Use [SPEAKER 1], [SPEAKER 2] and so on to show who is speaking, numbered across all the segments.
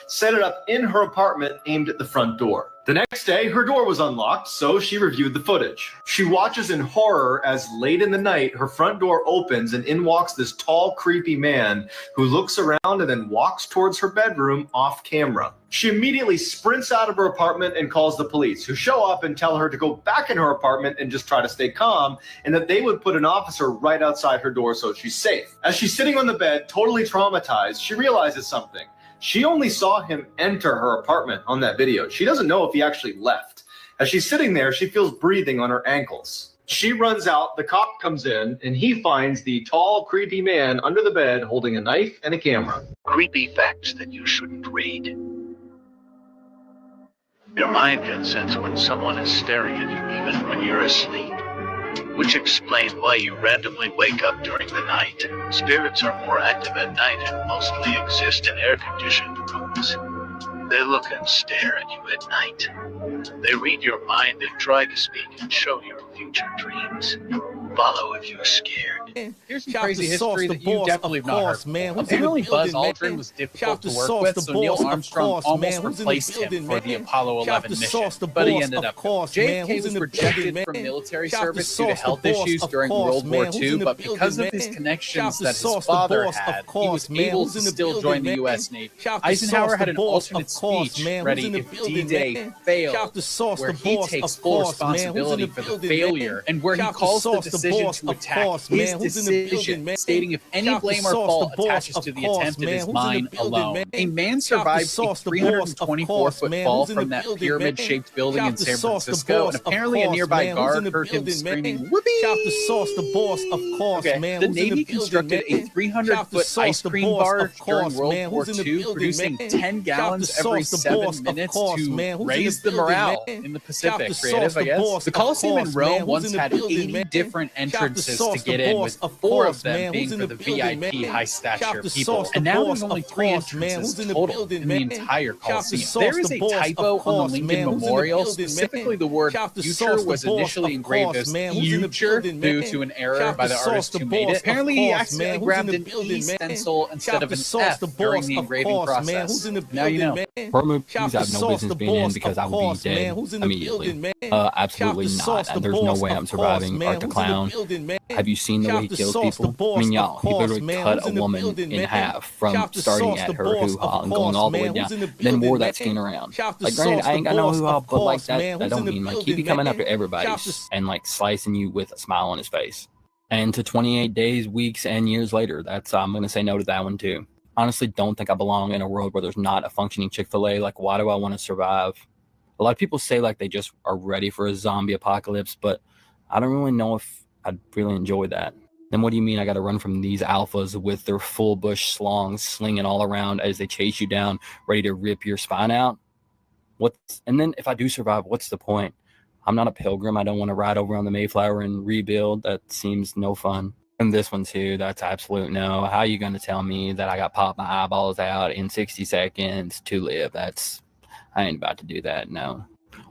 [SPEAKER 1] set it up in her apartment aimed at the front door. The next day, her door was unlocked, so she reviewed the footage. She watches in horror as late in the night, her front door opens and in walks this tall, creepy man who looks around and then walks towards her bedroom off camera. She immediately sprints out of her apartment and calls the police, who show up and tell her to go back in her apartment and just try to stay calm, and that they would put an officer right outside her door so she's safe. As she's sitting on the bed, totally traumatized, she realizes something. She only saw him enter her apartment on that video. She doesn't know if he actually left. As she's sitting there, she feels breathing on her ankles. She runs out, the cop comes in, and he finds the tall, creepy man under the bed holding a knife and a camera.
[SPEAKER 2] Creepy facts that you shouldn't read. Your mind can sense when someone is staring at you even when you're asleep, which explains why you randomly wake up during the night. Spirits are more active at night and mostly exist in air-conditioned rooms. They look and stare at you at night. They read your mind and try to speak and show your future dreams. Follow if you're scared.
[SPEAKER 3] Here's some crazy history that you definitely have not heard. Man, apparently Buzz Aldrin was difficult to work with, so Neil Armstrong almost replaced him for the Apollo 11 mission, but he ended up JFK was rejected from military service due to health issues during World War II, but because of his connections that his father had, he was able to still join the U.S. Navy. Eisenhower had an alternate speech ready if D-Day failed, where he takes full responsibility for the failure, and where he calls the decision to attack his decision, stating if any blame or fault attaches to the attempt, it is mine alone. A man survived a 324-foot fall from that pyramid-shaped building in San Francisco, and apparently a nearby guard heard him screaming, "Whoopee!" Okay, the Navy constructed a 300-foot ice cream barge during World War II, producing 10 gallons every 7 minutes to raise the morale in the Pacific. Creative, I guess. The Colosseum in Rome once had 80 different entrances to get in, with 4 of them being for the VIP high-stature people. And now there's only 3 entrances total in the entire Colosseum. There is a typo on the Lincoln Memorial. Specifically, the word future was initially engraved as future due to an error by the artist who made it. Apparently, he accidentally grabbed an E stencil instead of an F during the engraving process. Now you know.
[SPEAKER 4] Horror movies I have no business being in because I will be dead immediately. Absolutely not. And there's no way I'm surviving. Art the Clown. Have you seen the way he kills people? I mean, y'all, he literally cut a woman in half from starting at her hoo-ha and going all the way down, then wore that skin around. Like, granted, I ain't got no hoo-ha, but like that don't mean, like, he be coming after everybody and like slicing you with a smile on his face. And to 28 days, weeks, and years later, that's, I'm going to say no to that one too. Honestly, don't think I belong in a world where there's not a functioning Chick-fil-A. Like, why do I want to survive? A lot of people say like they just are ready for a zombie apocalypse, but I don't really know if I'd really enjoy that. Then what do you mean I got to run from these alphas with their full bush slongs slinging all around as they chase you down, ready to rip your spine out? And then if I do survive, what's the point? I'm not a pilgrim. I don't want to ride over on the Mayflower and rebuild. That seems no fun. And this one too, that's absolute no. How are you going to tell me that I got popped my eyeballs out in 60 seconds to live? I ain't about to do that, no.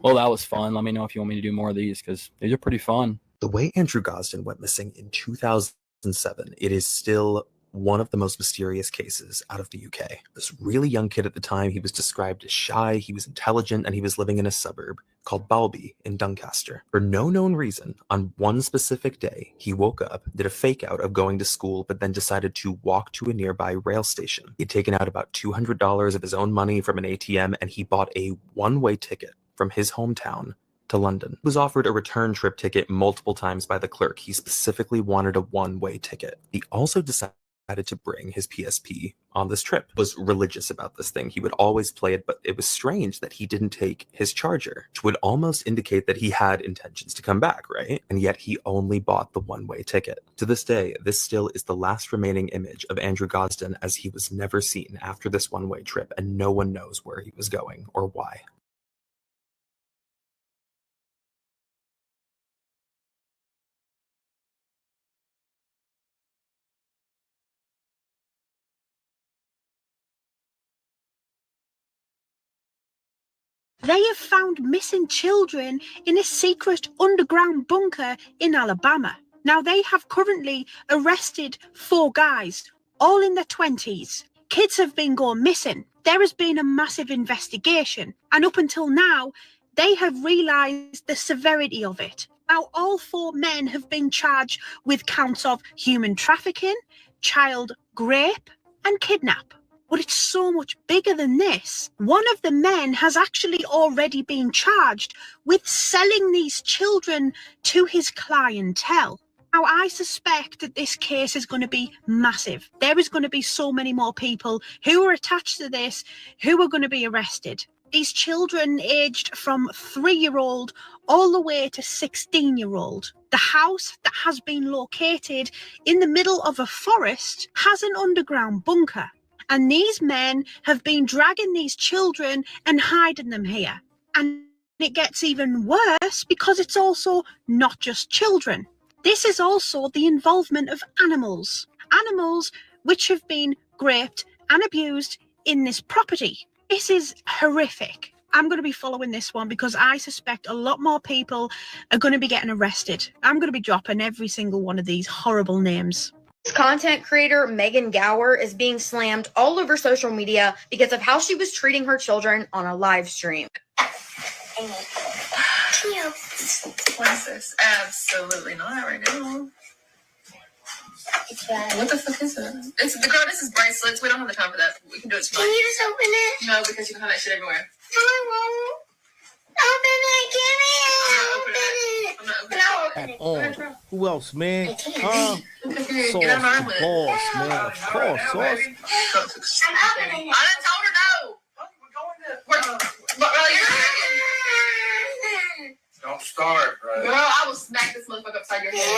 [SPEAKER 4] Well, that was fun. Let me know if you want me to do more of these, because these are pretty fun.
[SPEAKER 5] The way Andrew Gosden went missing in 2007, it is still one of the most mysterious cases out of the UK. This really young kid at the time, he was described as shy, he was intelligent, and he was living in a suburb called Balby in Doncaster. For no known reason, on one specific day, he woke up, did a fake out of going to school, but then decided to walk to a nearby rail station. He'd taken out about $200 of his own money from an ATM, and he bought a one-way ticket from his hometown to London. He was offered a return trip ticket multiple times by the clerk. He specifically wanted a one-way ticket. He also decided to bring his PSP on this trip. Was religious about this thing. He would always play it, but it was strange that he didn't take his charger, which would almost indicate that he had intentions to come back, right? And yet he only bought the one-way ticket. To this day, this still is the last remaining image of Andrew Gosden, as he was never seen after this one-way trip, and no one knows where he was going or why.
[SPEAKER 6] They have found missing children in a secret underground bunker in Alabama. Now, they have currently arrested 4 guys, all in their 20s. Kids have been gone missing there has been a massive investigation, and up until now, they have realised the severity of it. Now, all 4 men have been charged with counts of human trafficking, child rape, and kidnap. But it's so much bigger than this. One of the men has actually already been charged with selling these children to his clientele. Now, I suspect that this case is going to be massive. There is going to be so many more people who are attached to this who are going to be arrested. These children aged from 3-year-old all the way to 16-year-old. The house that has been located in the middle of a forest has an underground bunker. And these men have been dragging these children and hiding them here. And it gets even worse because it's also not just children. This is also the involvement of animals. Animals which have been raped and abused in this property. This is horrific. I'm going to be following this one because I suspect a lot more people are going to be getting arrested. I'm going to be dropping every single one of these horrible names.
[SPEAKER 7] Content creator Megan Gower is being slammed all over social media because of how she was treating her children on a live stream.
[SPEAKER 8] What is this? Absolutely not right now.
[SPEAKER 9] It's bad.
[SPEAKER 8] What the fuck is it? It's the girl. This is bracelets. We don't have the time for that. We can do it tomorrow.
[SPEAKER 9] Can you just open it?
[SPEAKER 8] No, because you can have that shit everywhere.
[SPEAKER 9] No, I won't. Open it. Give me it.
[SPEAKER 8] I'm not opening it.
[SPEAKER 9] No, open it.
[SPEAKER 3] Who else, man?
[SPEAKER 8] Get out of my room with it.
[SPEAKER 3] Boss, man. Of course, Sauce.
[SPEAKER 9] I'm opening it.
[SPEAKER 8] I done told her no. We're going to.
[SPEAKER 10] Don't start, right?
[SPEAKER 8] Girl, I will smack this motherfucker upside your
[SPEAKER 9] Give
[SPEAKER 8] head.
[SPEAKER 9] me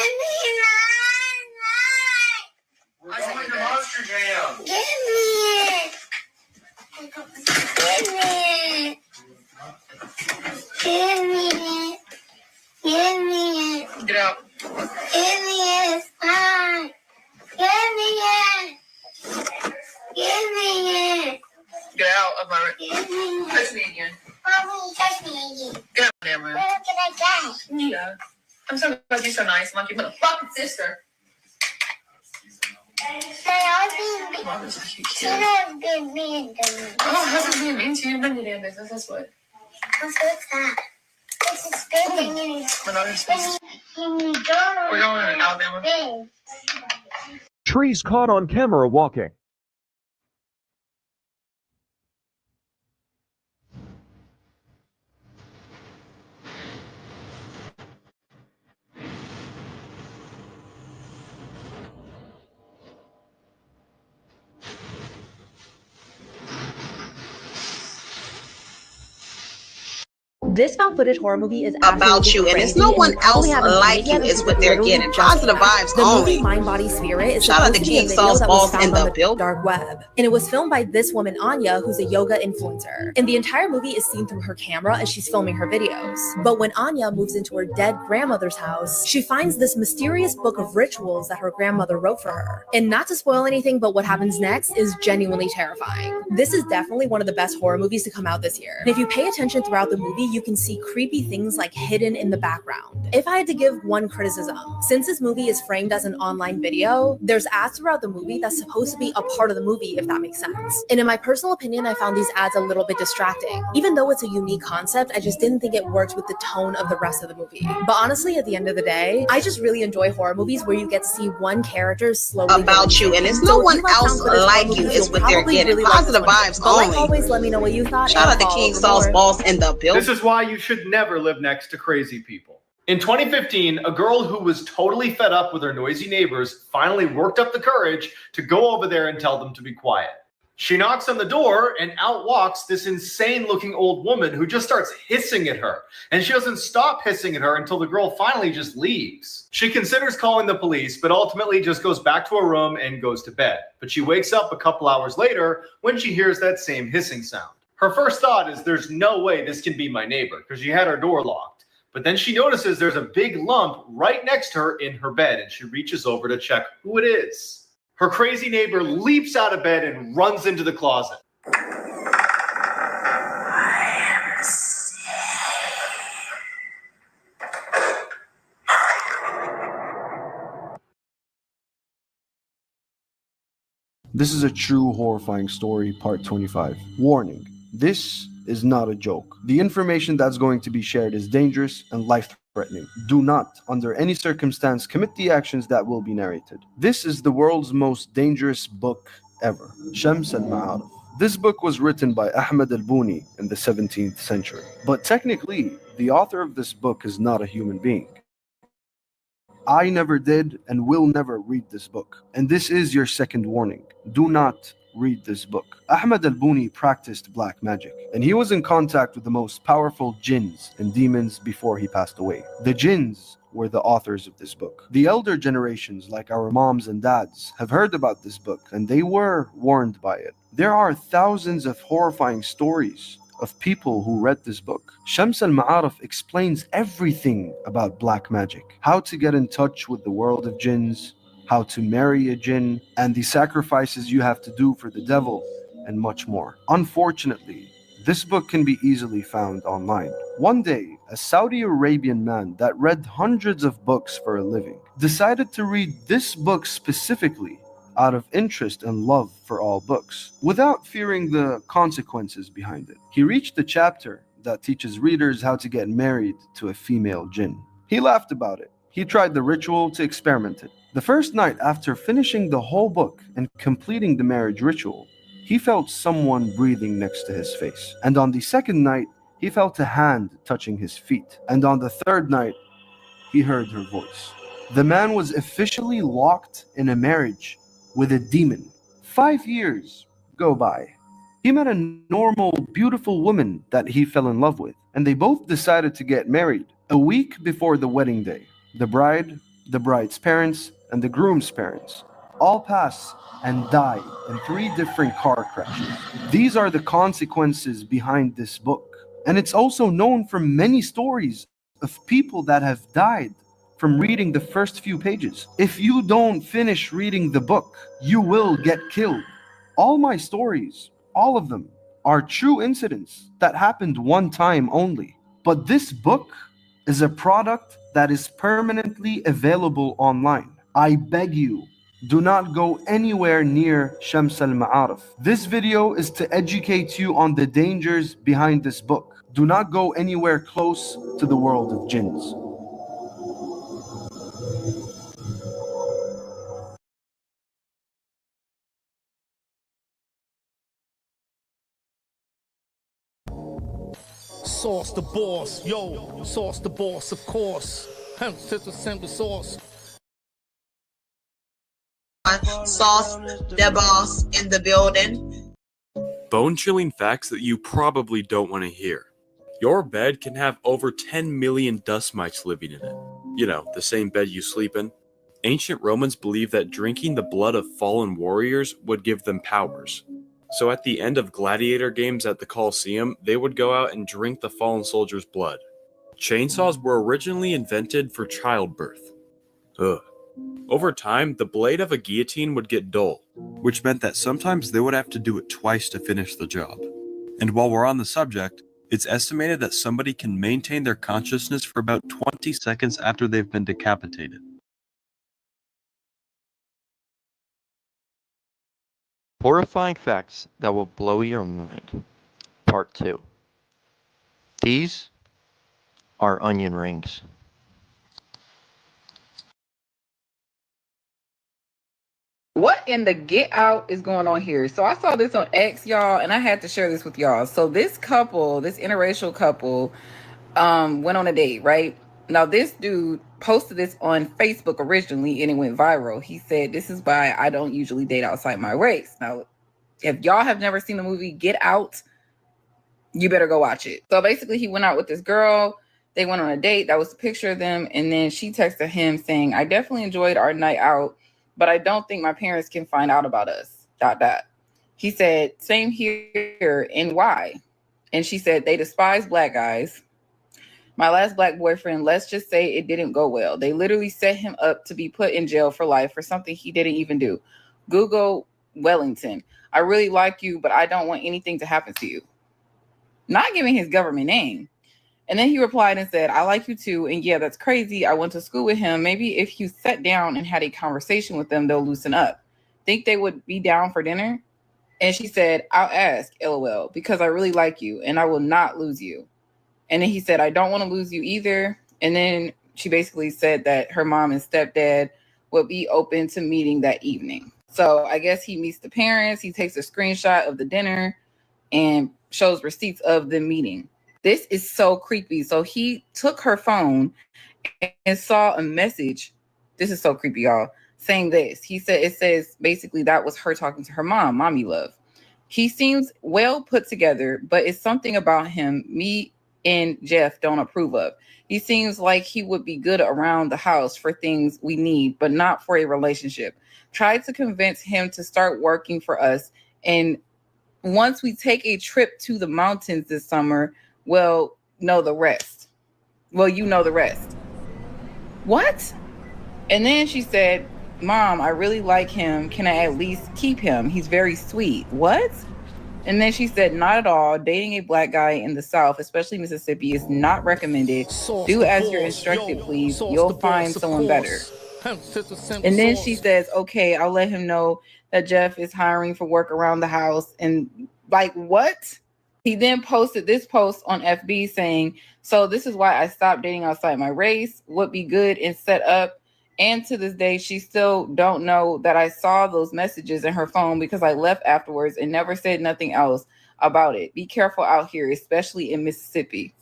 [SPEAKER 10] We're going to Monster Jam.
[SPEAKER 9] Give me it. Give me it. Give me it. Give me it.
[SPEAKER 8] Get out.
[SPEAKER 9] Give me it. It's fine. Give me it. Give me it.
[SPEAKER 8] Get out of my room.
[SPEAKER 9] Give me it.
[SPEAKER 8] Touch me again.
[SPEAKER 9] Mommy, touch me again.
[SPEAKER 8] Get out of my damn room.
[SPEAKER 9] Where can I go?
[SPEAKER 8] Yeah. I'm so glad you're so nice. I'm like your motherfucking sister.
[SPEAKER 9] I've
[SPEAKER 8] Mom is so cute.
[SPEAKER 9] been mean to me.
[SPEAKER 8] Oh, how's it being mean to you? None of your damn business. That's what.
[SPEAKER 9] What's that? It's a spinning in
[SPEAKER 8] We're not supposed to.
[SPEAKER 9] We're
[SPEAKER 8] We're going to Alabama.
[SPEAKER 11] Trees caught on camera walking.
[SPEAKER 12] This found footage horror movie is
[SPEAKER 13] about you, and it's no one else like you is what they're getting. Positive vibes only.
[SPEAKER 12] The Mind Body Spirit is
[SPEAKER 13] shout out to King Saul's balls in the building.
[SPEAKER 12] Dark web, and it was filmed by this woman Anya, who's a yoga influencer. And the entire movie is seen through her camera as she's filming her videos. But when Anya moves into her dead grandmother's house, she finds this mysterious book of rituals that her grandmother wrote for her. And not to spoil anything, but what happens next is genuinely terrifying. This is definitely one of the best horror movies to come out this year. And if you pay attention throughout the movie, you can see creepy things like hidden in the background. If I had to give one criticism, since this movie is framed as an online video, there's ads throughout the movie that's supposed to be a part of the movie, if that makes sense. And in my personal opinion, I found these ads a little bit distracting. Even though it's a unique concept, I just didn't think it worked with the tone of the rest of the movie. But honestly, at the end of the day, I just really enjoy horror movies where you get to see one character slowly
[SPEAKER 13] about you, and it's no one else like you is what they're getting.
[SPEAKER 12] Really
[SPEAKER 13] Positive vibes only.
[SPEAKER 12] Like always, let me know what you thought.
[SPEAKER 13] Shout out to King Saul's balls in the building.
[SPEAKER 1] This is why you should never live next to crazy people. In 2015, a girl who was totally fed up with her noisy neighbors finally worked up the courage to go over there and tell them to be quiet. She knocks on the door and out walks this insane looking old woman who just starts hissing at her. And she doesn't stop hissing at her until the girl finally just leaves. She considers calling the police, but ultimately just goes back to her room and goes to bed. But she wakes up a couple hours later when she hears that same hissing sound. Her first thought is there's no way this can be my neighbor because she had her door locked. But then she notices there's a big lump right next to her in her bed and she reaches over to check who it is. Her crazy neighbor leaps out of bed and runs into the closet.
[SPEAKER 14] This is a true horrifying story, part 25. Warning, this is not a joke. The information that's going to be shared is dangerous and life-threatening. Do not, under any circumstance, commit the actions that will be narrated. This is the world's most dangerous book ever, Shams al-Ma'arif. This book was written by Ahmad al-Buni in the 17th century. But technically, the author of this book is not a human being. I never did and will never read this book. And this is your second warning. Do not read this book. Ahmad al-Buni practiced black magic, and he was in contact with the most powerful jinns and demons before he passed away. The jinns were the authors of this book. The elder generations, like our moms and dads, have heard about this book, and they were warned by it. There are thousands of horrifying stories of people who read this book. Shams al-Ma'arif explains everything about black magic, how to get in touch with the world of jinns, how to marry a jinn, and the sacrifices you have to do for the devil, and much more. Unfortunately, this book can be easily found online. One day, a Saudi Arabian man that read hundreds of books for a living decided to read this book specifically out of interest and love for all books, without fearing the consequences behind it. He reached the chapter that teaches readers how to get married to a female jinn. He laughed about it. He tried the ritual to experiment it. The first night after finishing the whole book and completing the marriage ritual, he felt someone breathing next to his face. And on the second night, he felt a hand touching his feet. And on the third night, he heard her voice. The man was officially locked in a marriage with a demon. 5 years go by. He met a normal, beautiful woman that he fell in love with, and they both decided to get married. A week before the wedding day, the bride, the bride's parents, and the groom's parents all pass and die in 3 different car crashes. These are the consequences behind this book. And it's also known from many stories of people that have died from reading the first few pages. If you don't finish reading the book, you will get killed. All my stories, all of them, are true incidents that happened one time only. But this book is a product that is permanently available online. I beg you, do not go anywhere near Shams al-Ma'arif. This video is to educate you on the dangers behind this book. Do not go anywhere close to the world of jinns.
[SPEAKER 15] Sauce the boss, yo, sauce the boss, of course. Simple sauce.
[SPEAKER 13] Sauce the boss in the building.
[SPEAKER 16] Bone-chilling facts that you probably don't want to hear. Your bed can have over 10 million dust mites living in it. You know, the same bed you sleep in. Ancient Romans believed that drinking the blood of fallen warriors would give them powers. So at the end of gladiator games at the Colosseum, they would go out and drink the fallen soldiers' blood. Chainsaws were originally invented for childbirth. Ugh. Over time, the blade of a guillotine would get dull, which meant that sometimes they would have to do it twice to finish the job. And while we're on the subject, it's estimated that somebody can maintain their consciousness for about 20 seconds after they've been decapitated.
[SPEAKER 17] Horrifying facts that will blow your mind. Part 2. These are onion rings.
[SPEAKER 18] What in the get out is going on here? So I saw this on X, y'all, and I had to share this with y'all. So this couple, this interracial couple, went on a date, right? Now this dude posted this on Facebook originally and it went viral. He said, "This is why I don't usually date outside my race." Now, if y'all have never seen the movie Get Out, you better go watch it. So basically he went out with this girl. They went on a date. That was a picture of them. And then she texted him saying, "I definitely enjoyed our night out, but I don't think my parents can find out about us, ... He said, "Same here, and why?" And she said, "They despise black guys. My last black boyfriend, let's just say it didn't go well. They literally set him up to be put in jail for life for something he didn't even do. Google Wellington. I really like you, but I don't want anything to happen to you." Not giving his government name. And then he replied and said, "I like you too. And yeah, that's crazy. I went to school with him. Maybe if you sat down and had a conversation with them, they'll loosen up. think they would be down for dinner? And she said, I'll ask, LOL, because I really like you and I will not lose you. And then he said, I don't want to lose you either. And then she basically said that her mom and stepdad would be open to meeting that evening. So I guess he meets the parents. He takes a screenshot of the dinner and shows receipts of the meeting. This is so creepy. So he took her phone and saw a message. This is so creepy, y'all. Saying this. He said, it says basically that was her talking to her mom, mommy love. He seems well put together, but it's something about him me and Jeff don't approve of. He seems like he would be good around the house for things we need, but not for a relationship. Tried to convince him to start working for us. And once we take a trip to the mountains this summer, well, know the rest. Well, you know the rest. What? And then she said, Mom, I really like him. Can I at least keep him? He's very sweet. What? And then she said, not at all. Dating a black guy in the South, especially Mississippi, is not recommended. Do as you're instructed, please. You'll find someone better. And then she says, okay, I'll let him know that Jeff is hiring for work around the house. And like, what? He then posted this post on FB saying, so this is why I stopped dating outside my race, would be good and set up. And to this day, she still don't know that I saw those messages in her phone because I left afterwards and never said nothing else about it. Be careful out here, especially in Mississippi.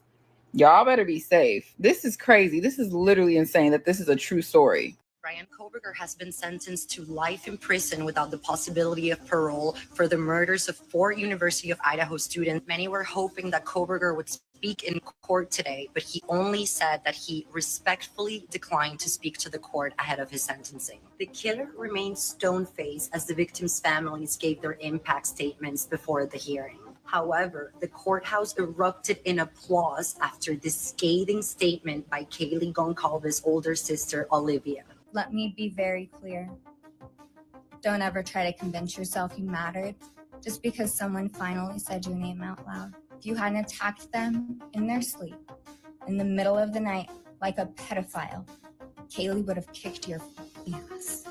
[SPEAKER 18] Y'all better be safe. This is crazy. This is literally insane that this is a true story.
[SPEAKER 19] Bryan Kohberger has been sentenced to life in prison without the possibility of parole for the murders of 4 University of Idaho students. Many were hoping that Kohberger would speak in court today, but he only said that he respectfully declined to speak to the court ahead of his sentencing. The killer remained stone-faced as the victims' families gave their impact statements before the hearing. However, the courthouse erupted in applause after this scathing statement by Kaylee Goncalves' older sister, Olivia.
[SPEAKER 20] Let me be very clear. Don't ever try to convince yourself you mattered just because someone finally said your name out loud. If you hadn't attacked them in their sleep, in the middle of the night, like a pedophile, Kaylee would have kicked your ass.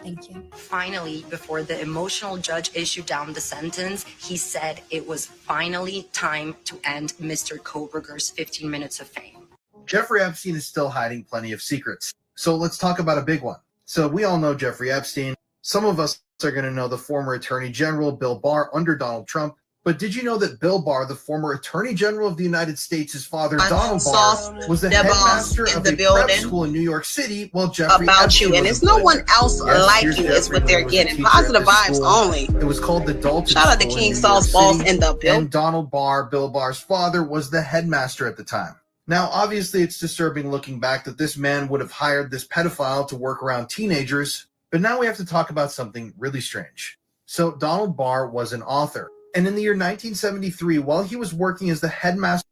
[SPEAKER 20] Thank you.
[SPEAKER 19] Finally, before the emotional judge issued down the sentence, he said it was finally time to end Mr. Kohberger's 15 minutes of fame.
[SPEAKER 21] Jeffrey Epstein is still hiding plenty of secrets. So let's talk about a big one. So we all know Jeffrey Epstein. Some of us are going to know the former Attorney General Bill Barr under Donald Trump. But did you know that Bill Barr, the former Attorney General of the United States, his father, Donald Barr, was the headmaster of a prep school in New York City while Jeffrey Epstein
[SPEAKER 13] and it's no one else like you is what they're getting. Positive vibes only.
[SPEAKER 21] It was called the Dalton
[SPEAKER 13] Shout out to King Saul's boss in the building.
[SPEAKER 21] And Donald Barr, Bill Barr's father, was the headmaster at the time. Now, obviously, it's disturbing looking back that this man would have hired this pedophile to work around teenagers, but now we have to talk about something really strange. So Donald Barr was an author, and in the year 1973, while he was working as the headmaster,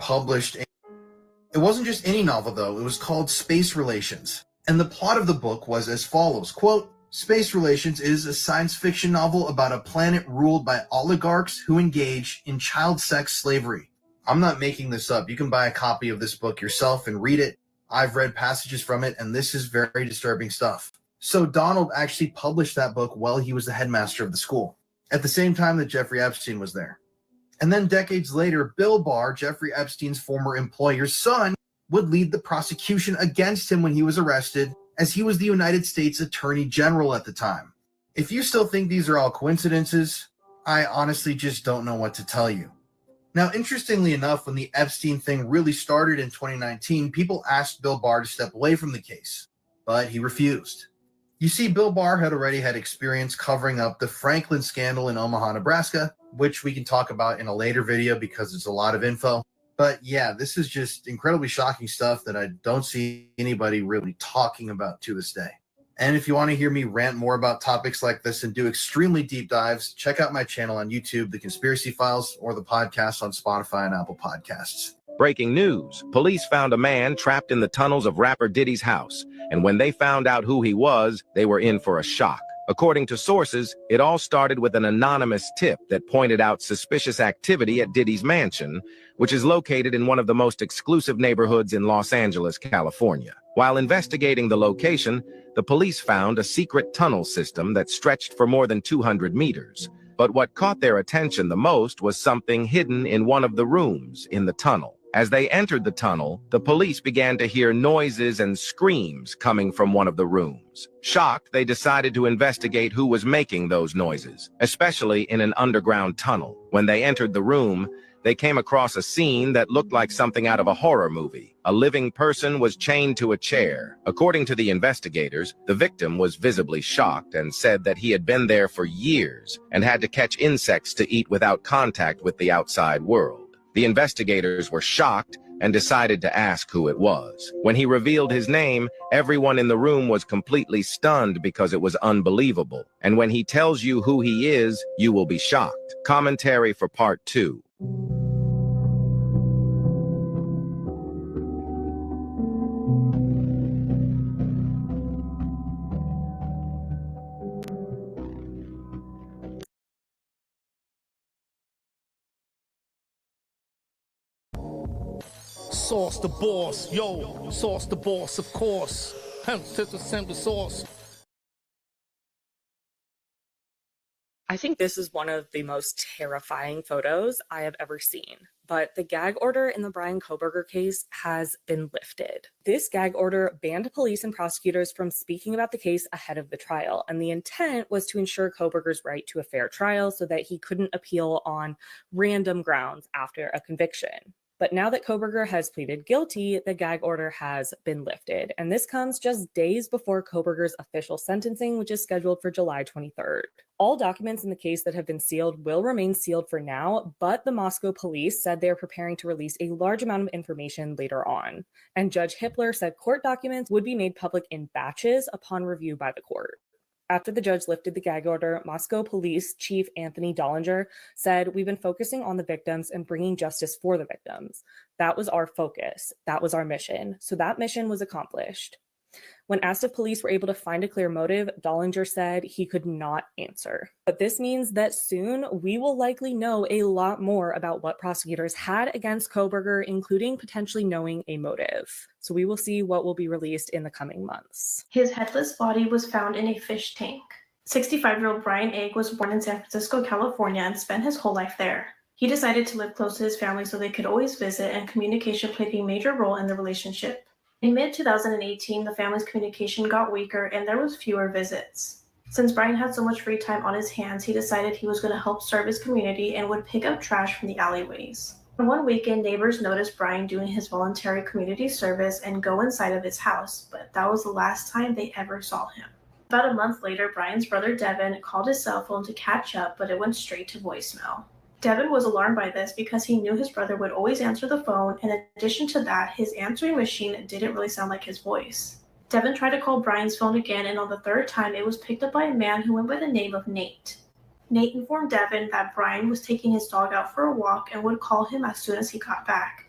[SPEAKER 21] published it wasn't just any novel, though. It was called Space Relations, and the plot of the book was as follows, quote, Space Relations is a science fiction novel about a planet ruled by oligarchs who engage in child sex slavery. I'm not making this up. You can buy a copy of this book yourself and read it. I've read passages from it, and this is very disturbing stuff. So Donald actually published that book while he was the headmaster of the school, at the same time that Jeffrey Epstein was there. And then decades later, Bill Barr, Jeffrey Epstein's former employer's son, would lead the prosecution against him when he was arrested, as he was the United States Attorney General at the time. If you still think these are all coincidences, I honestly just don't know what to tell you. Now, interestingly enough, when the Epstein thing really started in 2019, people asked Bill Barr to step away from the case, but he refused. You see, Bill Barr had already had experience covering up the Franklin scandal in Omaha, Nebraska, which we can talk about in a later video because it's a lot of info. But yeah, this is just incredibly shocking stuff that I don't see anybody really talking about to this day. And if you want to hear me rant more about topics like this and do extremely deep dives, check out my channel on YouTube, The Conspiracy Files, or the podcast on Spotify and Apple Podcasts.
[SPEAKER 22] Breaking news. Police found a man trapped in the tunnels of rapper Diddy's house. And when they found out who he was, they were in for a shock. According to sources, it all started with an anonymous tip that pointed out suspicious activity at Diddy's mansion, which is located in one of the most exclusive neighborhoods in Los Angeles, California. While investigating the location, the police found a secret tunnel system that stretched for more than 200 meters. But what caught their attention the most was something hidden in one of the rooms in the tunnel. As they entered the tunnel, the police began to hear noises and screams coming from one of the rooms. Shocked, they decided to investigate who was making those noises, especially in an underground tunnel. When they entered the room, they came across a scene that looked like something out of a horror movie. A living person was chained to a chair. According to the investigators, the victim was visibly shocked and said that he had been there for years and had to catch insects to eat without contact with the outside world. The investigators were shocked and decided to ask who it was. When he revealed his name, everyone in the room was completely stunned because it was unbelievable. And when he tells you who he is, you will be shocked. Commentary for Part 2.
[SPEAKER 15] Sauce the boss, yo, sauce the boss, of course. Hence to the simple sauce.
[SPEAKER 2] I think this is one of the most terrifying photos I have ever seen. But the gag order in the Bryan Kohberger case has been lifted. This gag order banned police and prosecutors from speaking about the case ahead of the trial, and the intent was to ensure Kohberger's right to a fair trial so that he couldn't appeal on random grounds after a conviction. But now that Kohberger has pleaded guilty, the gag order has been lifted. And this comes just days before Kohberger's official sentencing, which is scheduled for July 23rd. All documents in the case that have been sealed will remain sealed for now, but the Moscow police said they're preparing to release a large amount of information later on. And Judge Hippler said court documents would be made public in batches upon review by the court. After the judge lifted the gag order, Moscow Police Chief Anthony Dollinger said, "We've been focusing on the victims and bringing justice for the victims. That was our focus. That was our mission. So that mission was accomplished." When asked if police were able to find a clear motive, Dollinger said he could not answer. But this means that soon we will likely know a lot more about what prosecutors had against Kohberger, including potentially knowing a motive. So we will see what will be released in the coming months.
[SPEAKER 4] His headless body was found in a fish tank. 65-year-old Brian Egg was born in San Francisco, California, and spent his whole life there. He decided to live close to his family so they could always visit, and communication played a major role in the relationship. In mid-2018, the family's communication got weaker and there was fewer visits. Since Brian had so much free time on his hands, he decided he was going to help serve his community and would pick up trash from the alleyways. On one weekend, neighbors noticed Brian doing his voluntary community service and go inside of his house, but that was the last time they ever saw him. About a month later, Brian's brother Devin called his cell phone to catch up, but it went straight to voicemail. Devin was alarmed by this because he knew his brother would always answer the phone, and in addition to that, his answering machine didn't really sound like his voice. Devin tried to call Brian's phone again, and on the third time, it was picked up by a man who went by the name of Nate. Nate informed Devin that Brian was taking his dog out for a walk and would call him as soon as he got back,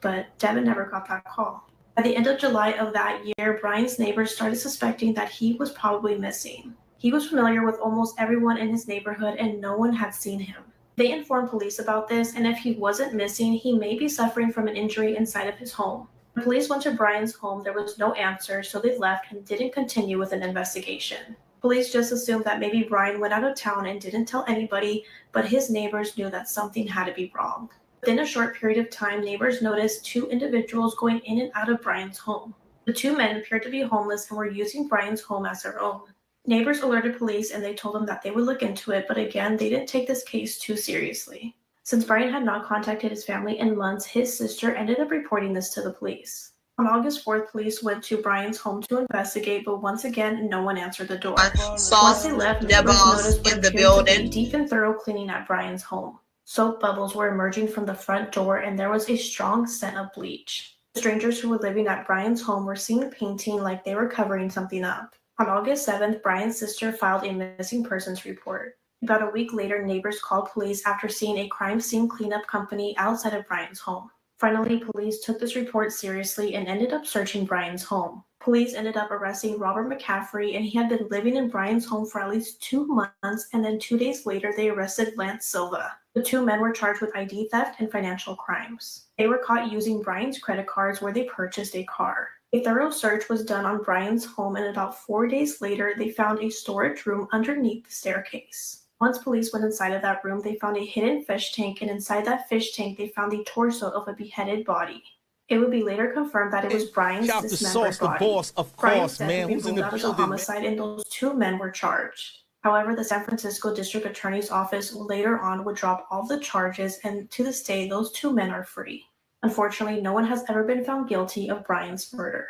[SPEAKER 4] but Devin never got that call. At the end of July of that year, Brian's neighbors started suspecting that he was probably missing. He was familiar with almost everyone in his neighborhood, and no one had seen him. They informed police about this, and if he wasn't missing, he may be suffering from an injury inside of his home. When police went to Brian's home, there was no answer, so they left and didn't continue with an investigation. Police just assumed that maybe Brian went out of town and didn't tell anybody, but his neighbors knew that something had to be wrong. Within a short period of time, neighbors noticed two individuals going in and out of Brian's home. The two men appeared to be homeless and were using Brian's home as their own. Neighbors alerted police and they told them that they would look into it, but again, they didn't take this case too seriously. Since Brian had not contacted his family in months, his sister ended up reporting this to the police. On August 4th, police went to Brian's home to investigate, but once again, no one answered the door. Once they left, neighbors noticed what appeared to be deep and thorough cleaning at Brian's home. Soap bubbles were emerging from the front door, and there was a strong scent of bleach. The strangers who were living at Brian's home were seen painting like they were covering something up. On August 7th, Brian's sister filed a missing persons report. About a week later, neighbors called police after seeing a crime scene cleanup company outside of Brian's home. Finally, police took this report seriously and ended up searching Brian's home. Police ended up arresting Robert McCaffrey, and he had been living in Brian's home for at least 2 months, and then 2 days later they arrested Lance Silva. The two men were charged with ID theft and financial crimes. They were caught using Brian's credit cards where they purchased a car. A thorough search was done on Brian's home, and about 4 days later they found a storage room underneath the staircase. Once police went inside of that room, they found a hidden fish tank, and inside that fish tank they found the torso of a beheaded body. It would be later confirmed that it was Brian's dismembered body.
[SPEAKER 15] Boss, of
[SPEAKER 4] Brian's
[SPEAKER 15] course,
[SPEAKER 4] death
[SPEAKER 15] man.
[SPEAKER 4] would be
[SPEAKER 15] Who's in
[SPEAKER 4] ruled
[SPEAKER 15] the
[SPEAKER 4] out as a
[SPEAKER 15] building, man?
[SPEAKER 4] homicide, and those 2 men were charged. However, the San Francisco District Attorney's Office later on would drop all the charges, and to this day, those 2 men are free. Unfortunately, no one has ever been found guilty of Brian's murder.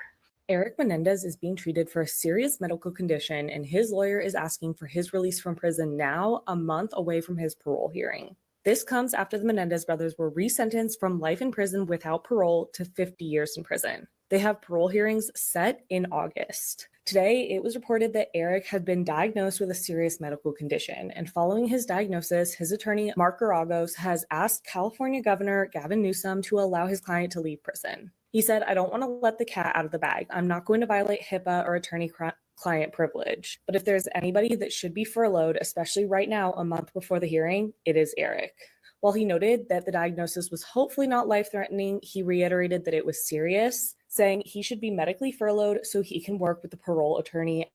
[SPEAKER 2] Eric Menendez is being treated for a serious medical condition, and his lawyer is asking for his release from prison now, a month away from his parole hearing. This comes after the Menendez brothers were resentenced from life in prison without parole to 50 years in prison. They have parole hearings set in August. Today, it was reported that Eric had been diagnosed with a serious medical condition, and following his diagnosis, his attorney, Mark Garagos, has asked California Governor Gavin Newsom to allow his client to leave prison. He said, "I don't want to let the cat out of the bag. I'm not going to violate HIPAA or attorney-client privilege. But if there's anybody that should be furloughed, especially right now, a month before the hearing, it is Eric." While he noted that the diagnosis was hopefully not life-threatening, he reiterated that it was serious, saying he should be medically furloughed so he can work with the parole attorney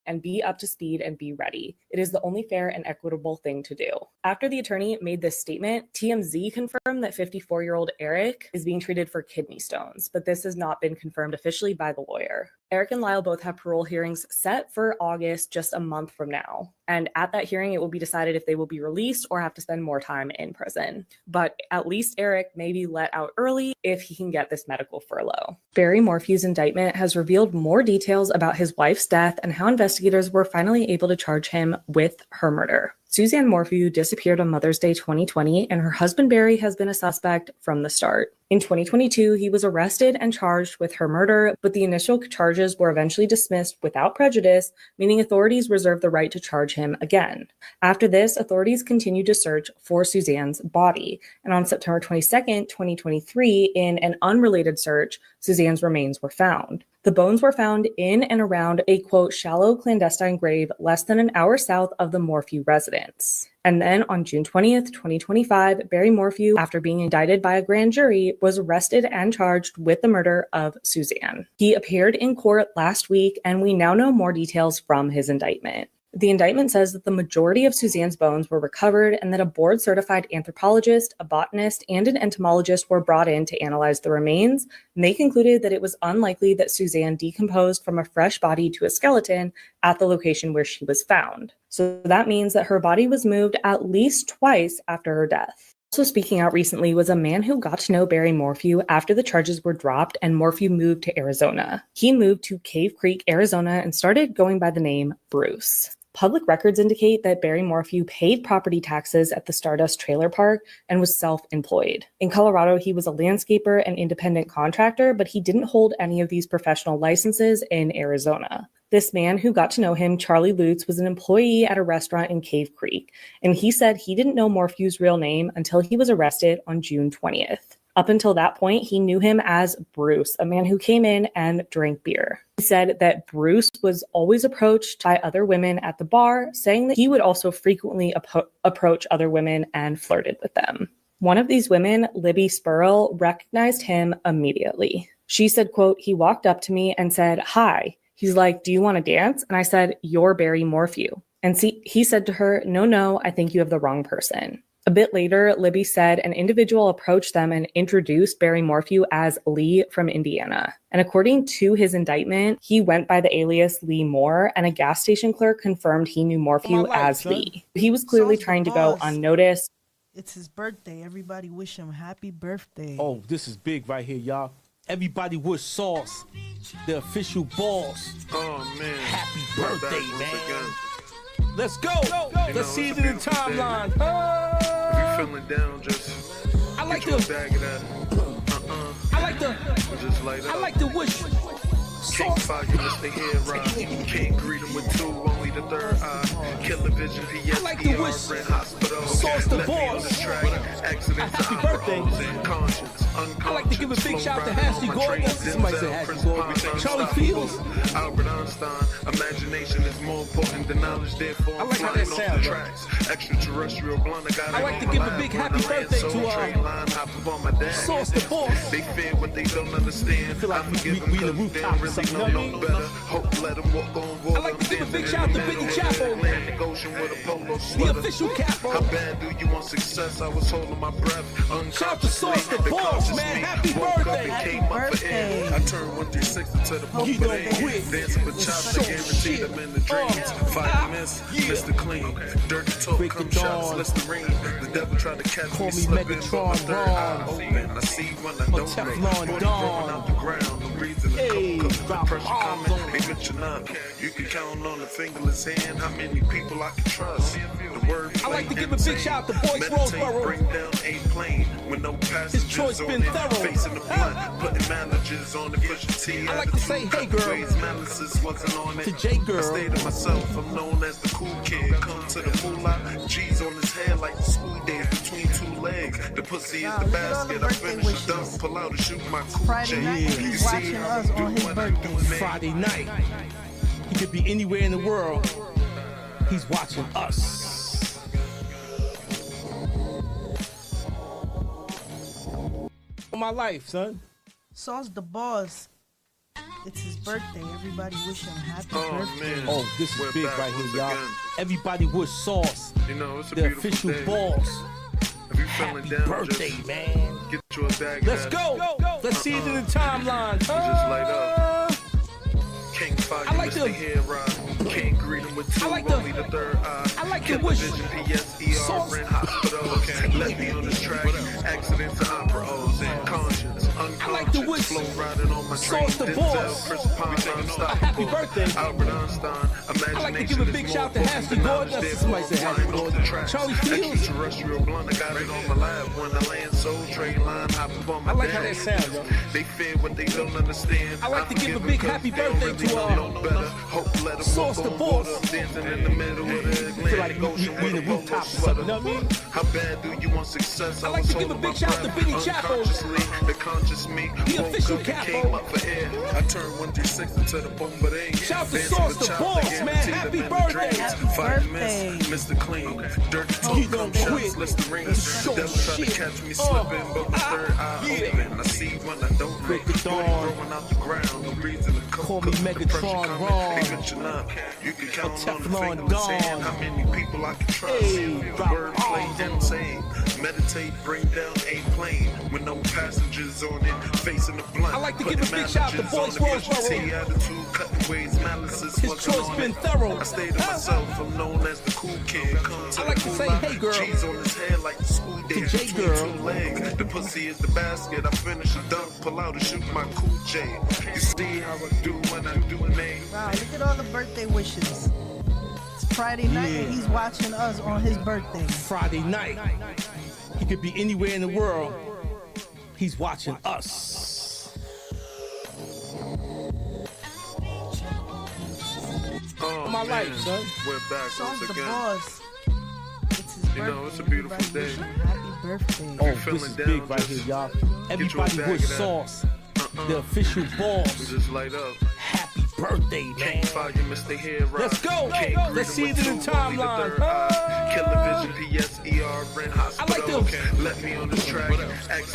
[SPEAKER 2] and be up to speed and be ready. It is the only fair and equitable thing to do. After the attorney made this statement, TMZ confirmed that 54-year-old Eric is being treated for kidney stones, but this has not been confirmed officially by the lawyer. Eric and Lyle both have parole hearings set for August, just a month from now. And at that hearing, it will be decided if they will be released or have to spend more time in prison. But at least Eric may be let out early if he can get this medical furlough. Barry Morphew's indictment has revealed more details about his wife's death and how investigators were finally able to charge him with her murder. Suzanne Morphew disappeared on Mother's Day 2020, and her husband Barry has been a suspect from the start. In 2022, he was arrested and charged with her murder, but the initial charges were eventually dismissed without prejudice, meaning authorities reserved the right to charge him again. After this, authorities continued to search for Suzanne's body, and on September 22, 2023, in an unrelated search, Suzanne's remains were found. The bones were found in and around a, quote, shallow clandestine grave less than an hour south of the Morphew residence. And then on June 20th, 2025, Barry Morphew, after being indicted by a grand jury, was arrested and charged with the murder of Suzanne. He appeared in court last week, and we now know more details from his indictment. The indictment says that the majority of Suzanne's bones were recovered and that a board-certified anthropologist, a botanist, and an entomologist were brought in to analyze the remains, and they concluded that it was unlikely that Suzanne decomposed from a fresh body to a skeleton at the location where she was found. So that means that her body was moved at least twice after her death. Also speaking out recently was a man who got to know Barry Morphew after the charges were dropped and Morphew moved to Arizona. He moved to Cave Creek, Arizona, and started going by the name Bruce. Public records indicate that Barry Morphew paid property taxes at the Stardust Trailer Park and was self-employed. In Colorado, he was a landscaper and independent contractor, but he didn't hold any of these professional licenses in Arizona. This man who got to know him, Charlie Lutz, was an employee at a restaurant in Cave Creek, and he said he didn't know Morphew's real name until he was arrested on June 20th. Up until that point, he knew him as Bruce, a man who came in and drank beer. He said that Bruce was always approached by other women at the bar, saying that he would also frequently approach other women and flirted with them. One of these women, Libby Spurl, recognized him immediately. She said, quote, "He walked up to me and said, 'Hi.' He's like, 'Do you want to dance?' And I said, 'You're Barry Morphew.' And he said to her, 'No, I think you have the wrong person.' A bit later, Libby said an individual approached them and introduced Barry Morphew as Lee from Indiana. And according to his indictment, he went by the alias Lee Moore, and a gas station clerk confirmed he knew Morphew as Lee. He was clearly trying to go unnoticed.
[SPEAKER 5] It's his birthday. Everybody wish him happy birthday.
[SPEAKER 15] Oh, this is big right here, y'all. Everybody wish Sauce, the official boss.
[SPEAKER 10] Oh, man.
[SPEAKER 15] Happy birthday, man. Let's go. Let's see it in the timeline.
[SPEAKER 10] If you feeling down, just
[SPEAKER 15] I like
[SPEAKER 10] get you a bag of that.
[SPEAKER 15] I like the wish.
[SPEAKER 10] King Fire, you must stay here, right? Can't greet him with two, only the third eye. Killer Vision,
[SPEAKER 15] I like to wish Sauce the Boss a happy birthday. I like to give a big shout to Ashley Gordon. Somebody said Ashley Gordon. Charlie Fields.
[SPEAKER 10] Albert Einstein. Imagination is more important than knowledge. Therefore,
[SPEAKER 15] I like how that sounds.
[SPEAKER 10] Extraterrestrial blonde.
[SPEAKER 15] I like to give a big happy birthday to Sauce the Boss.
[SPEAKER 10] They fear what they don't understand.
[SPEAKER 15] I feel like we in the rooftop or something. You know what I mean?
[SPEAKER 10] Hope let them walk on water.
[SPEAKER 15] I like to give a big shout to Benny Chapo, the official capo.
[SPEAKER 10] How bad do you want success? I was holding my breath.
[SPEAKER 15] Shout out to Sauce the Boss, man. Happy birthday.
[SPEAKER 10] Happy birthday. I turned 136 into the
[SPEAKER 15] You don't quit.
[SPEAKER 10] Dancing with chops, I guarantee them in the dreams. Fight miss, Mr. Clean. Dirty talk, come shots, Listerine. The devil tried to catch
[SPEAKER 15] Call
[SPEAKER 10] me
[SPEAKER 15] me
[SPEAKER 10] slipping, but my
[SPEAKER 15] Megatron
[SPEAKER 10] third eye
[SPEAKER 15] Ron.
[SPEAKER 10] open. I see when I don't
[SPEAKER 15] Teflon
[SPEAKER 10] know.
[SPEAKER 15] Don.
[SPEAKER 10] Out the ground, the reason the
[SPEAKER 15] Hey,
[SPEAKER 10] coke, the
[SPEAKER 15] drop
[SPEAKER 10] pressure
[SPEAKER 15] bombs
[SPEAKER 10] coming.
[SPEAKER 15] on
[SPEAKER 10] Ain't mention none. You can count on the fingerless hand. How many people I can trust? The word
[SPEAKER 15] I like to give a big shout out to Boyce Roseboro.
[SPEAKER 10] Bring down a plane with no passengers.
[SPEAKER 15] His choice
[SPEAKER 10] on
[SPEAKER 15] been
[SPEAKER 10] it.
[SPEAKER 15] thorough.
[SPEAKER 10] Facing the blunt, putting managers on it, pushing T.
[SPEAKER 15] I like to say, hey girl,
[SPEAKER 10] Malices wasn't on it.
[SPEAKER 15] to J girl.
[SPEAKER 10] I stayed to myself, I'm known as the cool kid. Come to the moolah, G's on his head like the school days between two legs. The pussy is the basket, I finish the dunk, pull out and shoot my cool
[SPEAKER 5] Friday night, he's watching us on his birthday.
[SPEAKER 15] Friday night. He could be anywhere in the world. He's watching us. My life, son.
[SPEAKER 5] Sauce the Boss. It's his birthday. Everybody wish him happy birthday.
[SPEAKER 10] Man.
[SPEAKER 15] Oh, this is
[SPEAKER 10] We're
[SPEAKER 15] big
[SPEAKER 10] back
[SPEAKER 15] right
[SPEAKER 10] once
[SPEAKER 15] here, y'all.
[SPEAKER 10] again.
[SPEAKER 15] Everybody wish Sauce,
[SPEAKER 10] You know, it's a
[SPEAKER 15] the
[SPEAKER 10] beautiful
[SPEAKER 15] official
[SPEAKER 10] day.
[SPEAKER 15] boss,
[SPEAKER 10] If you feeling
[SPEAKER 15] happy
[SPEAKER 10] down,
[SPEAKER 15] birthday,
[SPEAKER 10] just
[SPEAKER 15] man.
[SPEAKER 10] get you a bag.
[SPEAKER 15] Let's
[SPEAKER 10] of
[SPEAKER 15] go.
[SPEAKER 10] that.
[SPEAKER 15] Let's see it in the timeline.
[SPEAKER 10] Just light up. King Fire,
[SPEAKER 15] I like
[SPEAKER 10] Mr.
[SPEAKER 15] to-
[SPEAKER 10] Hair Can't greet him with two,
[SPEAKER 15] I like to-
[SPEAKER 10] only the third eye.
[SPEAKER 15] I like to
[SPEAKER 10] Killer
[SPEAKER 15] wish
[SPEAKER 10] Vision, PSER,
[SPEAKER 15] Sauce-
[SPEAKER 10] in hospital. Let me on this track. Accidents and opera O's and conscience.
[SPEAKER 15] I like to wish
[SPEAKER 10] Flow riding on my train.
[SPEAKER 15] Sauce the
[SPEAKER 10] Denzel,
[SPEAKER 15] Boss
[SPEAKER 10] Chris Pine,
[SPEAKER 15] a happy birthday.
[SPEAKER 10] Albert Einstein.
[SPEAKER 15] I like to give a big shout to Ashley Gordon. That's somebody said Ashley Gordon. Charlie Fields.
[SPEAKER 10] Extraterrestrial blonde, I got it on my lap when I land soul train line, hop up on my
[SPEAKER 15] I like how
[SPEAKER 10] dad.
[SPEAKER 15] that sounds, yo.
[SPEAKER 10] They fear what they don't understand.
[SPEAKER 15] I like to give a
[SPEAKER 10] forgive
[SPEAKER 15] big
[SPEAKER 10] them
[SPEAKER 15] happy
[SPEAKER 10] 'cause they don't
[SPEAKER 15] birthday
[SPEAKER 10] really
[SPEAKER 15] to,
[SPEAKER 10] know no better. Hope let 'em
[SPEAKER 15] Sauce
[SPEAKER 10] walk
[SPEAKER 15] the
[SPEAKER 10] on
[SPEAKER 15] Boss.
[SPEAKER 10] water, dancing in the middle of the
[SPEAKER 15] Feel like
[SPEAKER 10] Atlantic
[SPEAKER 15] we
[SPEAKER 10] Ocean
[SPEAKER 15] in the
[SPEAKER 10] with a polo
[SPEAKER 15] rooftop or
[SPEAKER 10] sweater.
[SPEAKER 15] something, you know what I mean?
[SPEAKER 10] How bad do you want success?
[SPEAKER 15] I like
[SPEAKER 10] was
[SPEAKER 15] to give a
[SPEAKER 10] holding
[SPEAKER 15] big
[SPEAKER 10] my
[SPEAKER 15] shout to
[SPEAKER 10] breath.
[SPEAKER 15] Benny Chapo.
[SPEAKER 10] Unconsciously, the conscious me
[SPEAKER 15] The
[SPEAKER 10] woke
[SPEAKER 15] official
[SPEAKER 10] up and
[SPEAKER 15] capo.
[SPEAKER 10] came up for air. I turned 136 into the boom, but ain't.
[SPEAKER 15] Shout out to
[SPEAKER 10] Dancing
[SPEAKER 15] Sauce
[SPEAKER 10] with
[SPEAKER 15] the
[SPEAKER 10] chops,
[SPEAKER 15] Boss,
[SPEAKER 10] I
[SPEAKER 15] man.
[SPEAKER 10] guarantee
[SPEAKER 15] Happy
[SPEAKER 10] them in the
[SPEAKER 15] birthday.
[SPEAKER 10] dreams.
[SPEAKER 5] Happy
[SPEAKER 10] Fight
[SPEAKER 5] birthday.
[SPEAKER 10] miss, Mr. Clean. Dirty talk,
[SPEAKER 15] You
[SPEAKER 10] come
[SPEAKER 15] don't
[SPEAKER 10] shots,
[SPEAKER 15] quit.
[SPEAKER 10] Listerine.
[SPEAKER 15] Show
[SPEAKER 10] The devil tried to
[SPEAKER 15] shit.
[SPEAKER 10] catch me slipping, but my third eye open. I see when I don't know.
[SPEAKER 15] Break the dawn.
[SPEAKER 10] Growing out the ground, no reason to cope.
[SPEAKER 15] Call me
[SPEAKER 10] The
[SPEAKER 15] Megatron
[SPEAKER 10] pressure coming,
[SPEAKER 15] Ron.
[SPEAKER 10] ain't mention none. You can count on the
[SPEAKER 15] Teflon
[SPEAKER 10] fingerless hand.
[SPEAKER 15] Don.
[SPEAKER 10] How many people I can trust?
[SPEAKER 15] Hey, drop
[SPEAKER 10] Wordplay
[SPEAKER 15] bombs.
[SPEAKER 10] insane. Meditate, bring down a plane with no passengers on it. Facing the blunt.
[SPEAKER 15] I like to give a big shout out to Boyce Roseboro.
[SPEAKER 10] Attitude, cutting ways, malices.
[SPEAKER 15] His
[SPEAKER 10] wasn't
[SPEAKER 15] choice
[SPEAKER 10] on
[SPEAKER 15] been
[SPEAKER 10] it.
[SPEAKER 15] thorough.
[SPEAKER 10] I stayed to myself. I'm known as the cool kid. Come to
[SPEAKER 15] I like
[SPEAKER 10] the
[SPEAKER 15] to say,
[SPEAKER 10] moolah,
[SPEAKER 15] hey, girl.
[SPEAKER 10] G's on his head like the school days.
[SPEAKER 15] J
[SPEAKER 10] between
[SPEAKER 15] girl.
[SPEAKER 10] two legs. The pussy is the basket. I finish a dunk, pull out and shoot my cool J. You see how I do when I do me.
[SPEAKER 5] Wow, look at all the birthday wishes. It's Friday night and he's watching us on his birthday.
[SPEAKER 15] Friday night. He could be anywhere in the world. He's watching us.
[SPEAKER 10] Oh,
[SPEAKER 15] My
[SPEAKER 10] man.
[SPEAKER 15] life, son.
[SPEAKER 10] We're back
[SPEAKER 5] Sauce
[SPEAKER 10] once
[SPEAKER 5] the
[SPEAKER 10] again.
[SPEAKER 5] Boss. It's his birthday.
[SPEAKER 10] You know, it's a beautiful
[SPEAKER 5] Everybody
[SPEAKER 10] day.
[SPEAKER 5] wish him happy birthday.
[SPEAKER 15] Oh,
[SPEAKER 10] feeling
[SPEAKER 15] this is
[SPEAKER 10] down,
[SPEAKER 15] big right
[SPEAKER 10] just
[SPEAKER 15] here, y'all.
[SPEAKER 10] you a
[SPEAKER 15] Everybody
[SPEAKER 10] bag
[SPEAKER 15] wish
[SPEAKER 10] of that.
[SPEAKER 15] Sauce, the official
[SPEAKER 10] We
[SPEAKER 15] boss,
[SPEAKER 10] just light up.
[SPEAKER 15] happy birthday, man.
[SPEAKER 10] King Fire, Mr. Hair
[SPEAKER 15] Let's go.
[SPEAKER 10] Can't
[SPEAKER 15] Let's
[SPEAKER 10] greet
[SPEAKER 15] see
[SPEAKER 10] him
[SPEAKER 15] it in
[SPEAKER 10] with
[SPEAKER 15] the
[SPEAKER 10] two, only
[SPEAKER 15] timeline.
[SPEAKER 10] third eye. Killer Vision, PSER, in hospital.
[SPEAKER 15] to-
[SPEAKER 10] Let me on this track.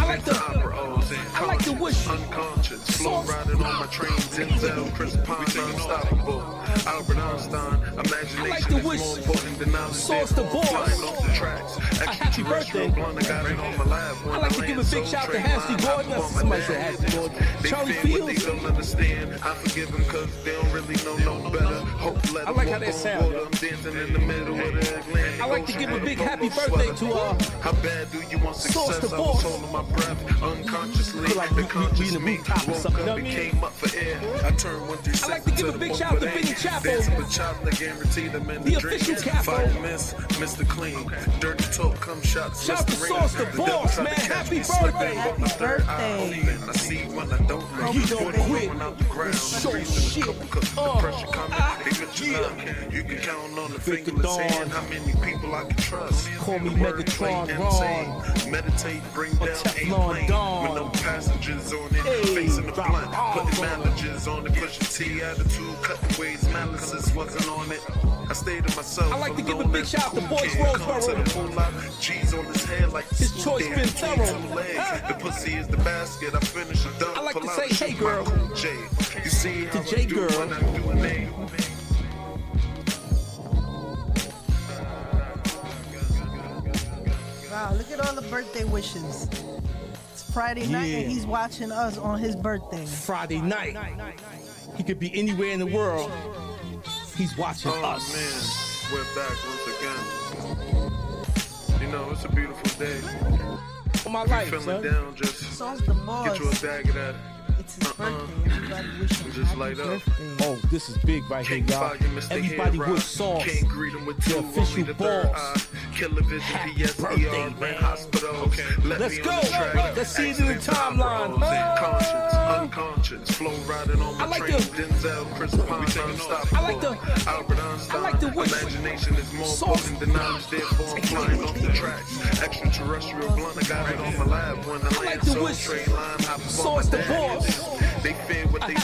[SPEAKER 15] I like to-
[SPEAKER 10] Opera O's and
[SPEAKER 15] I like to wish
[SPEAKER 10] unconscious. Flow
[SPEAKER 15] Sauce-
[SPEAKER 10] riding on my train. Denzel, Chris Pine, unstoppable. Albert Einstein. Imagination
[SPEAKER 15] like to
[SPEAKER 10] is
[SPEAKER 15] wish
[SPEAKER 10] more important than knowledge.
[SPEAKER 15] Sauce the
[SPEAKER 10] Therefore,
[SPEAKER 15] Boss
[SPEAKER 10] flying off the tracks.
[SPEAKER 15] happy birthday.
[SPEAKER 10] Blonde, I got it on my lap when
[SPEAKER 15] I like to
[SPEAKER 10] land
[SPEAKER 15] give a big
[SPEAKER 10] soul
[SPEAKER 15] shout to
[SPEAKER 10] train
[SPEAKER 15] Ashley
[SPEAKER 10] line,
[SPEAKER 15] Gordon.
[SPEAKER 10] hop
[SPEAKER 15] That's
[SPEAKER 10] on my
[SPEAKER 15] somebody
[SPEAKER 10] dad.
[SPEAKER 15] said Ashley Gordon.
[SPEAKER 10] They
[SPEAKER 15] Charlie
[SPEAKER 10] fear what they
[SPEAKER 15] Fields.
[SPEAKER 10] don't understand. I forgive them cause they don't really know no better. Hope let
[SPEAKER 15] I like how
[SPEAKER 10] them
[SPEAKER 15] that
[SPEAKER 10] walk on
[SPEAKER 15] sounds,
[SPEAKER 10] water.
[SPEAKER 15] yo.
[SPEAKER 10] I'm dancing in the middle of the Atlantic
[SPEAKER 15] I like to
[SPEAKER 10] Ocean
[SPEAKER 15] give a
[SPEAKER 10] with
[SPEAKER 15] big
[SPEAKER 10] polo
[SPEAKER 15] happy
[SPEAKER 10] sweater.
[SPEAKER 15] birthday to
[SPEAKER 10] How bad do you want
[SPEAKER 15] Sauce
[SPEAKER 10] success?
[SPEAKER 15] the
[SPEAKER 10] I was
[SPEAKER 15] Boss.
[SPEAKER 10] holding my breath unconsciously.
[SPEAKER 15] Feel like
[SPEAKER 10] The
[SPEAKER 15] we in
[SPEAKER 10] conscious
[SPEAKER 15] the
[SPEAKER 10] me
[SPEAKER 15] rooftop or
[SPEAKER 10] woke
[SPEAKER 15] something, you know
[SPEAKER 10] up
[SPEAKER 15] what I
[SPEAKER 10] and
[SPEAKER 15] mean?
[SPEAKER 10] came up for air. I turned 136
[SPEAKER 15] I like to give a big shout out to Benny Chapo.
[SPEAKER 10] Dancing with chops, I guarantee them in
[SPEAKER 15] The
[SPEAKER 10] the
[SPEAKER 15] official
[SPEAKER 10] dreams.
[SPEAKER 15] capo.
[SPEAKER 10] Fire miss, Mr. Clean. Dirty talk, come shots.
[SPEAKER 15] Shout to
[SPEAKER 10] Mr.
[SPEAKER 15] Sauce the
[SPEAKER 10] Ring.
[SPEAKER 15] Boss,
[SPEAKER 10] devil
[SPEAKER 15] man.
[SPEAKER 10] try to catch
[SPEAKER 15] Happy
[SPEAKER 10] me slipping,
[SPEAKER 15] birthday.
[SPEAKER 10] but my third eye open. I see when I don't know.
[SPEAKER 15] You don't quit.
[SPEAKER 10] Going out the ground.
[SPEAKER 15] Show
[SPEAKER 10] Breathing a
[SPEAKER 15] shit.
[SPEAKER 10] couple cups of the pressure coming. They mention none. You can count on the fingerless hand how many people I can trust.
[SPEAKER 15] Call me
[SPEAKER 10] Wordplay
[SPEAKER 15] Megatron
[SPEAKER 10] insane.
[SPEAKER 15] Ron.
[SPEAKER 10] Meditate, bring down a
[SPEAKER 15] Teflon
[SPEAKER 10] plane.
[SPEAKER 15] Don.
[SPEAKER 10] With no passengers on it, facing the blunt. Putting managers on it, pushing T attitude, cutting ways, malices wasn't on it. I stayed to myself.
[SPEAKER 15] I like to
[SPEAKER 10] I'm
[SPEAKER 15] give a
[SPEAKER 10] known
[SPEAKER 15] big
[SPEAKER 10] as
[SPEAKER 15] shout
[SPEAKER 10] the
[SPEAKER 15] to
[SPEAKER 10] cool
[SPEAKER 15] Boys
[SPEAKER 10] kid. Come to
[SPEAKER 15] Roseboro.
[SPEAKER 10] the moolah, G's on his head like
[SPEAKER 15] His
[SPEAKER 10] the
[SPEAKER 15] choice
[SPEAKER 10] Scoop
[SPEAKER 15] been
[SPEAKER 10] Dad
[SPEAKER 15] thorough.
[SPEAKER 10] between two legs. The pussy is the basket. I finish a dunk.
[SPEAKER 15] I like
[SPEAKER 10] pull
[SPEAKER 15] to
[SPEAKER 10] out
[SPEAKER 15] say,
[SPEAKER 10] and
[SPEAKER 15] hey,
[SPEAKER 10] shoot
[SPEAKER 15] girl.
[SPEAKER 10] my cool J. You see how
[SPEAKER 15] J
[SPEAKER 10] I do
[SPEAKER 15] girl.
[SPEAKER 10] when I do a name.
[SPEAKER 5] Wow, look at all the birthday wishes. It's Friday night and he's watching us on his birthday.
[SPEAKER 15] Friday night. He could be anywhere in the world. He's watching us.
[SPEAKER 10] Man, we're back once again. You know, it's a beautiful day.
[SPEAKER 15] For my
[SPEAKER 10] If
[SPEAKER 15] life,
[SPEAKER 10] you're feeling
[SPEAKER 15] son.
[SPEAKER 10] down, just
[SPEAKER 5] Sauce the Boss.
[SPEAKER 10] get you a bag of that.
[SPEAKER 5] It's his birthday. Everybody wish him
[SPEAKER 10] Just
[SPEAKER 5] happy
[SPEAKER 10] light up.
[SPEAKER 5] birthday.
[SPEAKER 15] Oh, this is big right here, y'all. Everybody with Sauce.
[SPEAKER 10] Can't greet him with
[SPEAKER 15] The
[SPEAKER 10] two,
[SPEAKER 15] official
[SPEAKER 10] only the third
[SPEAKER 15] boss.
[SPEAKER 10] eye. Killer vision,
[SPEAKER 15] Happy
[SPEAKER 10] PSER,
[SPEAKER 15] birthday,
[SPEAKER 10] Red
[SPEAKER 15] man.
[SPEAKER 10] Hospital. Let
[SPEAKER 15] Let's
[SPEAKER 10] me
[SPEAKER 15] go.
[SPEAKER 10] on the track.
[SPEAKER 15] Let's see it in the timeline.
[SPEAKER 10] Conscious, unconscious, flow riding on my
[SPEAKER 15] I like
[SPEAKER 10] train.
[SPEAKER 15] the-
[SPEAKER 10] Denzel, Chris Pine, unstoppable.
[SPEAKER 15] I like the-
[SPEAKER 10] Albert Einstein.
[SPEAKER 15] I like the wish.
[SPEAKER 10] Imagination is more
[SPEAKER 15] Sauce.
[SPEAKER 10] potent than knowledge, therefore I'm flying off the tracks. Extraterrestrial blunt, I got it on my lab when I
[SPEAKER 15] I
[SPEAKER 10] land.
[SPEAKER 15] like the
[SPEAKER 10] Soul
[SPEAKER 15] wish.
[SPEAKER 10] train line, hop on
[SPEAKER 15] Sauce
[SPEAKER 10] my
[SPEAKER 15] the
[SPEAKER 10] dad.
[SPEAKER 15] Boss.
[SPEAKER 10] They fear what they